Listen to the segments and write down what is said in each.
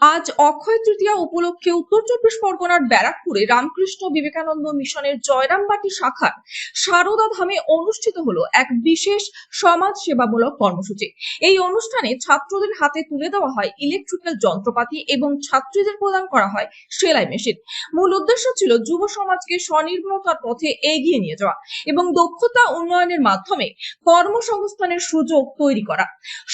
আজ অক্ষয় তৃতীয়া উপলক্ষে উত্তর চব্বিশ পরগনার ব্যারাকপুরে রামকৃষ্ণ বিবেকানন্দ মিশনের জয়রামবাটি শাখার সারদা ধামে অনুষ্ঠিত হলো এক বিশেষ সমাজ সেবামূলক কর্মসূচি। এই অনুষ্ঠানে ছাত্রদের হাতে তুলে দেওয়া হয় ইলেকট্রিক্যাল যন্ত্রপাতি এবং ছাত্রীদের প্রদান করা হয় সেলাই মেশিন। মূল উদ্দেশ্য ছিল যুব সমাজকে স্বনির্ভরতার পথে এগিয়ে নিয়ে যাওয়া এবং দক্ষতা উন্নয়নের মাধ্যমে কর্মসংস্থানের সুযোগ তৈরি করা।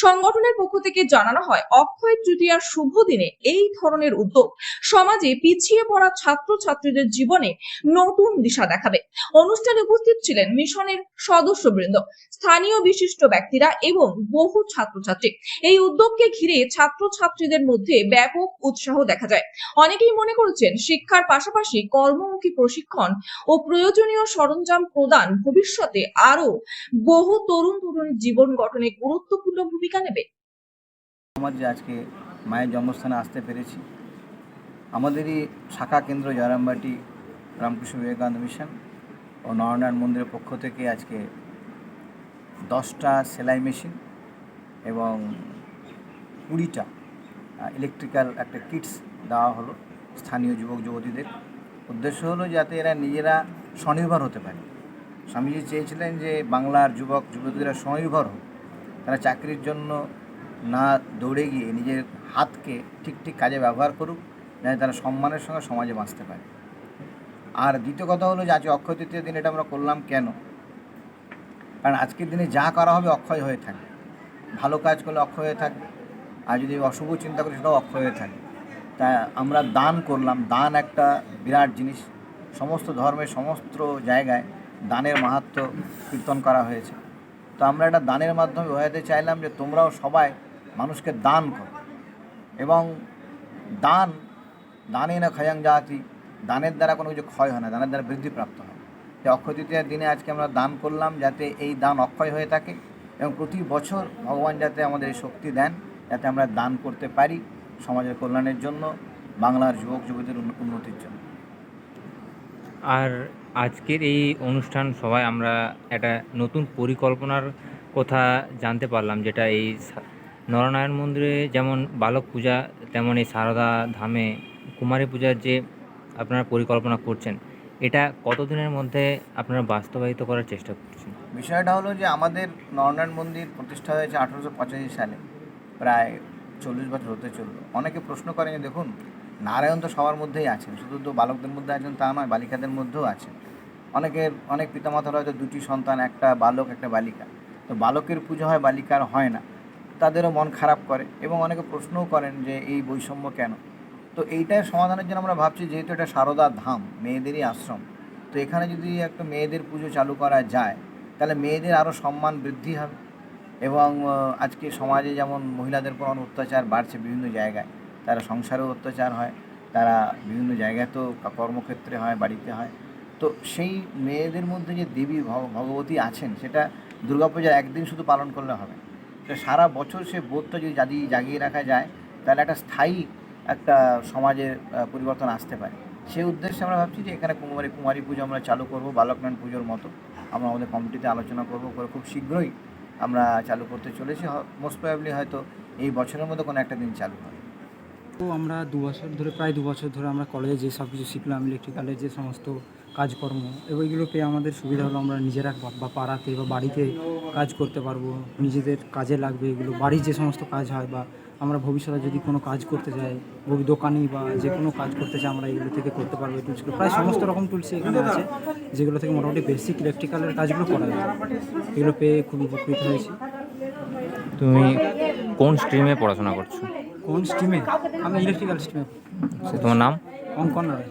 সংগঠনের পক্ষ থেকে জানানো হয়, অক্ষয় তৃতীয়ার শুভ দিনে এই ধরনের উদ্যোগ সমাজে পিছিয়ে পড়া ছাত্রছাত্রীদের জীবনে নতুন দিশা দেখাবে। অনুষ্ঠানে উপস্থিত ছিলেন মিশনের সদস্যবৃন্দ, স্থানীয় বিশিষ্ট ব্যক্তিরা এবং বহু ছাত্রছাত্রী। এই উদ্যোগকে ঘিরে ছাত্রছাত্রীদের মধ্যে ব্যাপক উৎসাহ দেখা যায়। অনেকেই মনে করেছেন, শিক্ষার পাশাপাশি কর্মমুখী প্রশিক্ষণ ও প্রয়োজনীয় সরঞ্জাম প্রদান ভবিষ্যতে আরো বহু তরুণ তরুণীর জীবন গঠনে গুরুত্বপূর্ণ ভূমিকা নেবে। আমার যে আজকে মায়ের জন্মস্থানে আসতে পেরেছি, আমাদেরই শাখা কেন্দ্র জয়রামবাটি রামকৃষ্ণ বিবেকানন্দ মিশন ও নরনারায়ণ মন্দিরের পক্ষ থেকে আজকে 10টা সেলাই মেশিন এবং 20টা ইলেকট্রিক্যাল একটা কিটস দেওয়া হলো স্থানীয় যুবক যুবতীদের। উদ্দেশ্য হলো যাতে এরা নিজেরা স্বনির্ভর হতে পারে। স্বামীজি চেয়েছিলেন যে বাংলার যুবক যুবতীরা স্বনির্ভর হোক, তারা চাকরির জন্য না দৌড়ে গিয়ে নিজের হাতকে ঠিক ঠিক কাজে ব্যবহার করুক, যাতে তারা সম্মানের সঙ্গে সমাজে বাঁচতে পারে। আর দ্বিতীয় কথা হলো যে আজকে অক্ষয় তৃতীয় দিন এটা আমরা করলাম কেন? কারণ আজকের দিনে যা করা হবে অক্ষয় হয়ে থাকবে। ভালো কাজ করলে অক্ষয় হয়ে থাকবে, আর যদি অশুভ চিন্তা করি সেটাও অক্ষয় হয়ে থাকবে। তাই আমরা দান করলাম। দান একটা বিরাট জিনিস। সমস্ত ধর্মের সমস্ত জায়গায় দানের মাহাত্ম্য কীর্তন করা হয়েছে। তো আমরা একটা দানের মাধ্যমে বোঝাতে চাইলাম যে তোমরাও সবাই মানুষকে দান করো, এবং দানে না ক্ষয়ং জাতি, দানের দ্বারা কোনো কিছু ক্ষয় হয় না, দানের দ্বারা বৃদ্ধিপ্রাপ্ত হয়। যে অক্ষয় তৃতীয়ার দিনে আজকে আমরা দান করলাম, যাতে এই দান অক্ষয় হয়ে থাকে এবং প্রতি বছর ভগবান যাতে আমাদের এই শক্তি দেন, যাতে আমরা দান করতে পারি সমাজের কল্যাণের জন্য, বাংলার যুবক যুবতীদের উন্নতির জন্য। আর আজকের এই অনুষ্ঠান সবাই আমরা একটা নতুন পরিকল্পনার কথা জানতে পারলাম, যেটা এই নরনারায়ণ মন্দিরে যেমন বালক পূজা, তেমন এই সারদা ধামে কুমারী পূজার যে আপনারা পরিকল্পনা করছেন, এটা কতদিনের মধ্যে আপনারা বাস্তবায়িত করার চেষ্টা করছেন? বিষয়টা হলো যে আমাদের নরনারায়ণ মন্দির প্রতিষ্ঠা হয়েছে 1885 সালে, প্রায় 40 বছর হতে চলল। অনেকে প্রশ্ন করেন যে দেখুন, নারায়ণ তো সবার মধ্যেই আছেন, শুধু তো বালকদের মধ্যে আছেন তা নয়, বালিকাদের মধ্যেও আছেন। অনেক পিতামাতার হয়তো 2টি সন্তান, একটা বালক একটা বালিকা। তো বালকের পুজো হয়, বালিকার হয় না, তাদেরও মন খারাপ করে এবং অনেকে প্রশ্নও করেন যে এই বৈষম্য কেন। তো এইটার সমাধানের জন্য আমরা ভাবছি, যেহেতু এটা সারদা ধাম, মেয়েদেরই আশ্রম, তো এখানে যদি একটা মেয়েদের পুজো চালু করা যায়, তাহলে মেয়েদের আরও সম্মান বৃদ্ধি হবে। এবং আজকে সমাজে যেমন মহিলাদের উপর অত্যাচার বাড়ছে বিভিন্ন জায়গায়, তারা সংসারেও অত্যাচার হয়, তারা বিভিন্ন জায়গায় তো কর্মক্ষেত্রে হয়, বাড়িতে হয়। তো সেই মেয়েদের মধ্যে যে দেবী ভগবতী আছেন, সেটা দুর্গাপূজার একদিন শুধু পালন করলে হবে, তো সারা বছর সে বোধটা যদি জাগিয়ে রাখা যায়, তাহলে একটা স্থায়ী একটা সমাজের পরিবর্তন আসতে পারে। সেই উদ্দেশ্যে আমরা ভাবছি যে এখানে কুমারী পুজো আমরা চালু করব, বালকনারায়ণ পুজোর মতো। আমরা আমাদের কমিটিতে আলোচনা করব, করে খুব শীঘ্রই আমরা চালু করতে চলেছি। মোস্ট প্রবাবলি হয়তো এই বছরের মধ্যে কোনো একটা দিন চালু হবে। তো আমরা প্রায় 2 বছর ধরে আমরা কলেজে যে সব কিছু শিখলাম, ইলেকট্রিক্যালের যে সমস্ত কাজকর্ম, এবং এগুলো পেয়ে আমাদের সুবিধা হলো, আমরা নিজেরা বা পাড়াতে বা বাড়িতে কাজ করতে পারবো, নিজেদের কাজে লাগবে এগুলো। বাড়ির যে সমস্ত কাজ হয়, বা আমরা ভবিষ্যতে যদি কোনো কাজ করতে যাই, দোকানি বা যে কোনো কাজ করতে চাই, আমরা এগুলো থেকে করতে পারবো। এই টুলসগুলো প্রায় সমস্ত রকম টুলসই এখানে আছে, যেগুলো থেকে মোটামুটি বেসিক ইলেকট্রিক্যালের কাজগুলো করা যায়। এগুলো পেয়ে খুব উপকৃত হয়েছি। তুমি কোন স্ট্রিমে পড়াশোনা করছো? কোন স্ট্রিমে? আমি ইলেকট্রিক্যাল স্ট্রিমে। তোমার নাম? অঙ্কন রায়।